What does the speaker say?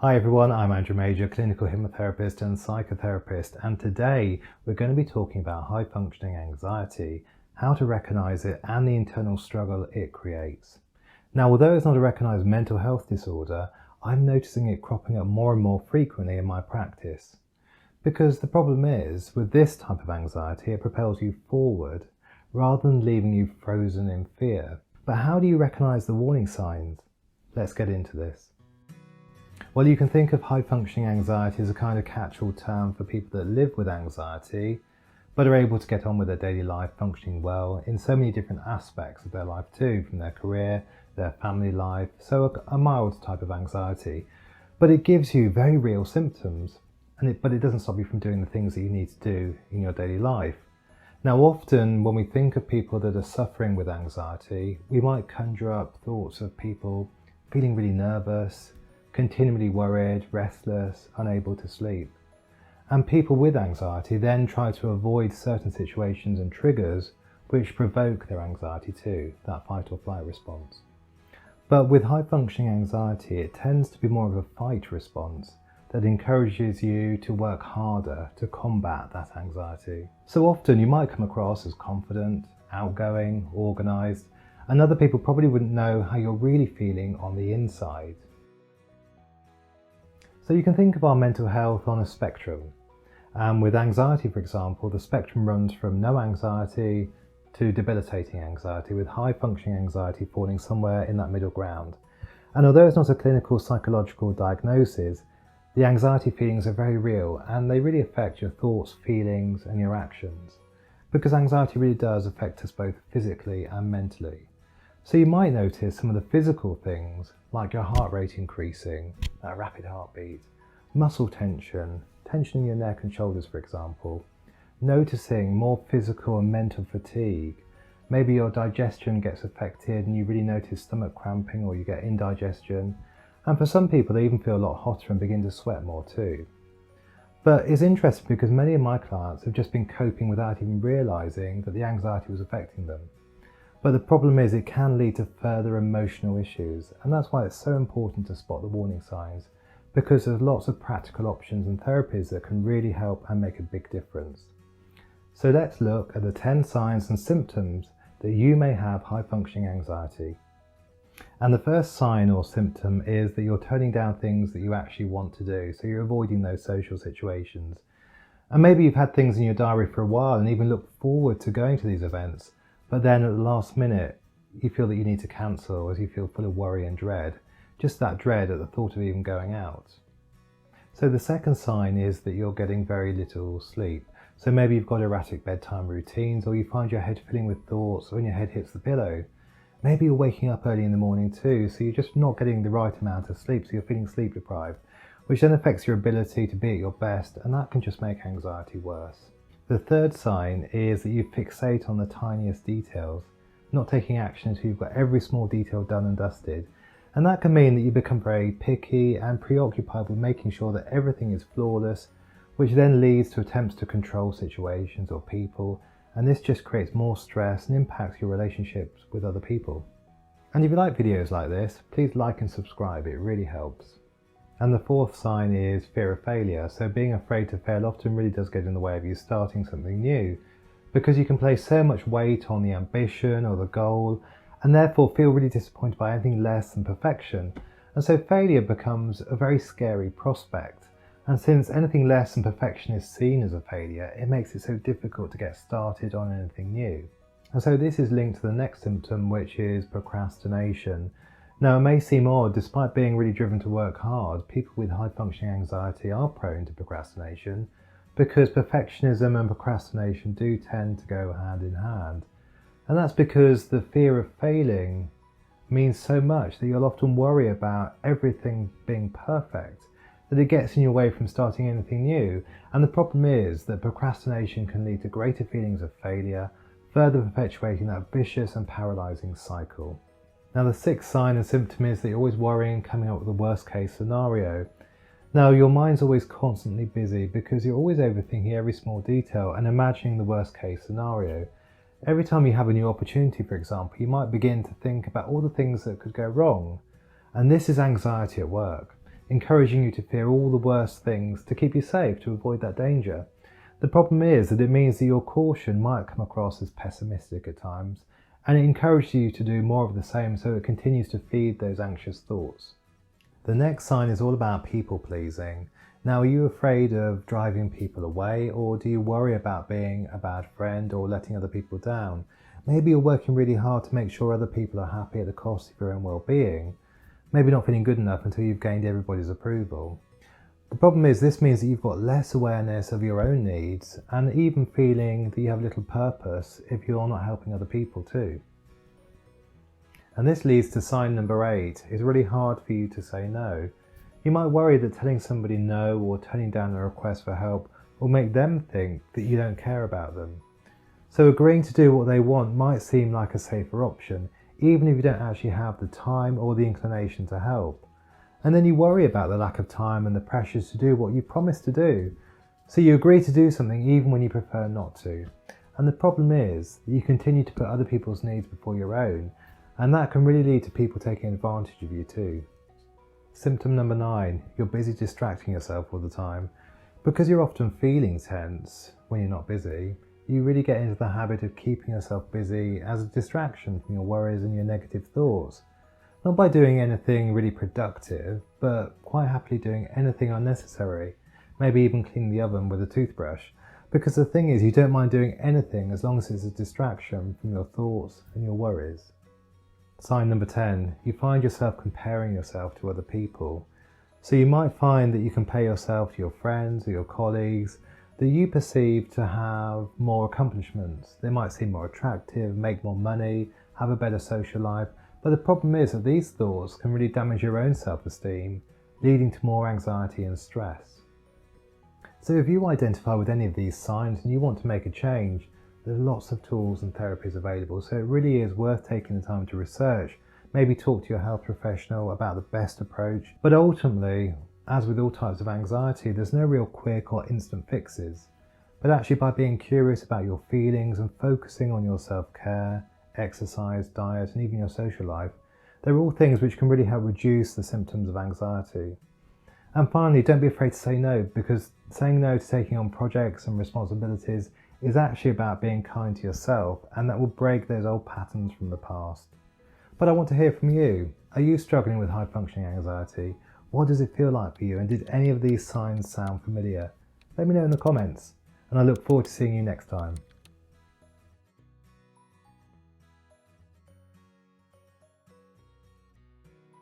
Hi everyone, I'm Andrew Major, clinical hypnotherapist and psychotherapist, and today we're going to be talking about high functioning anxiety, how to recognize it and the internal struggle it creates. Now, although it's not a recognized mental health disorder, I'm noticing it cropping up more and more frequently in my practice. Because the problem is, with this type of anxiety, it propels you forward rather than leaving you frozen in fear. But how do you recognize the warning signs? Let's get into this. Well, you can think of high-functioning anxiety as a kind of catch-all term for people that live with anxiety, but are able to get on with their daily life functioning well in so many different aspects of their life too, from their career, their family life, so a mild type of anxiety. But it gives you very real symptoms, but it doesn't stop you from doing the things that you need to do in your daily life. Now, often when we think of people that are suffering with anxiety, we might conjure up thoughts of people feeling really nervous, continually worried, restless, unable to sleep. And people with anxiety then try to avoid certain situations and triggers which provoke their anxiety too, that fight or flight response. But with high functioning anxiety, it tends to be more of a fight response that encourages you to work harder to combat that anxiety. So often you might come across as confident, outgoing, organised, and other people probably wouldn't know how you're really feeling on the inside. So you can think of our mental health on a spectrum. With anxiety, for example, the spectrum runs from no anxiety to debilitating anxiety, with high functioning anxiety falling somewhere in that middle ground. And although it's not a clinical psychological diagnosis, the anxiety feelings are very real and they really affect your thoughts, feelings and your actions. Because anxiety really does affect us both physically and mentally. So you might notice some of the physical things like your heart rate increasing, that rapid heartbeat, muscle tension, tension in your neck and shoulders for example, noticing more physical and mental fatigue. Maybe your digestion gets affected and you really notice stomach cramping or you get indigestion. And for some people they even feel a lot hotter and begin to sweat more too. But it's interesting because many of my clients have just been coping without even realising that the anxiety was affecting them. But the problem is it can lead to further emotional issues, and that's why it's so important to spot the warning signs, because there's lots of practical options and therapies that can really help and make a big difference. So let's look at the 10 signs and symptoms that you may have high functioning anxiety. And the first sign or symptom is that you're turning down things that you actually want to do, so you're avoiding those social situations. And maybe you've had things in your diary for a while and even looked forward to going to these events, but then at the last minute you feel that you need to cancel as you feel full of worry and dread, just that dread at the thought of even going out. So the second sign is that you're getting very little sleep. So maybe you've got erratic bedtime routines, or you find your head filling with thoughts when your head hits the pillow. Maybe you're waking up early in the morning too, so you're just not getting the right amount of sleep, so you're feeling sleep deprived, which then affects your ability to be at your best, and that can just make anxiety worse. The third sign is that you fixate on the tiniest details, not taking action until you've got every small detail done and dusted. And that can mean that you become very picky and preoccupied with making sure that everything is flawless, which then leads to attempts to control situations or people, and this just creates more stress and impacts your relationships with other people. And if you like videos like this, please like and subscribe, it really helps. And the fourth sign is fear of failure. So being afraid to fail often really does get in the way of you starting something new, because you can place so much weight on the ambition or the goal and therefore feel really disappointed by anything less than perfection. And so failure becomes a very scary prospect. And since anything less than perfection is seen as a failure, it makes it so difficult to get started on anything new. And so this is linked to the next symptom, which is procrastination. Now, it may seem odd, despite being really driven to work hard, people with high functioning anxiety are prone to procrastination, because perfectionism and procrastination do tend to go hand in hand. And that's because the fear of failing means so much that you'll often worry about everything being perfect, that it gets in your way from starting anything new. And the problem is that procrastination can lead to greater feelings of failure, further perpetuating that vicious and paralysing cycle. Now, the sixth sign and symptom is that you're always worrying and coming up with the worst case scenario. Now, your mind's always constantly busy because you're always overthinking every small detail and imagining the worst case scenario. Every time you have a new opportunity, for example, you might begin to think about all the things that could go wrong. And this is anxiety at work. encouraging you to fear all the worst things to keep you safe, to avoid that danger. The problem is that it means that your caution might come across as pessimistic at times, and it encourages you to do more of the same, so it continues to feed those anxious thoughts. The next sign is all about people pleasing. Now, are you afraid of driving people away, or do you worry about being a bad friend or letting other people down? Maybe you're working really hard to make sure other people are happy at the cost of your own well-being. Maybe not feeling good enough until you've gained everybody's approval. The problem is this means that you've got less awareness of your own needs, and even feeling that you have little purpose if you're not helping other people too. And this leads to sign number 8. It's really hard for you to say no. You might worry that telling somebody no or turning down a request for help will make them think that you don't care about them. So agreeing to do what they want might seem like a safer option, even if you don't actually have the time or the inclination to help. And then you worry about the lack of time and the pressures to do what you promised to do. So you agree to do something even when you prefer not to. And the problem is that you continue to put other people's needs before your own, and that can really lead to people taking advantage of you too. Symptom number 9, you're busy distracting yourself all the time. Because you're often feeling tense when you're not busy, you really get into the habit of keeping yourself busy as a distraction from your worries and your negative thoughts. Not by doing anything really productive, but quite happily doing anything unnecessary, maybe even cleaning the oven with a toothbrush. Because the thing is, you don't mind doing anything as long as it's a distraction from your thoughts and your worries. Sign number 10, you find yourself comparing yourself to other people. So you might find that you compare yourself to your friends or your colleagues that you perceive to have more accomplishments. They might seem more attractive, make more money, have a better social life, but the problem is that these thoughts can really damage your own self-esteem, leading to more anxiety and stress. So if you identify with any of these signs and you want to make a change, there's lots of tools and therapies available, so it really is worth taking the time to research, maybe talk to your health professional about the best approach. But ultimately, as with all types of anxiety, there's no real quick or instant fixes. But actually, by being curious about your feelings and focusing on your self-care, exercise, diet, and even your social life, they're all things which can really help reduce the symptoms of anxiety. And finally, don't be afraid to say no, because saying no to taking on projects and responsibilities is actually about being kind to yourself, and that will break those old patterns from the past. But I want to hear from you. Are you struggling with high-functioning anxiety? What does it feel like for you? And did any of these signs sound familiar? Let me know in the comments, and I look forward to seeing you next time.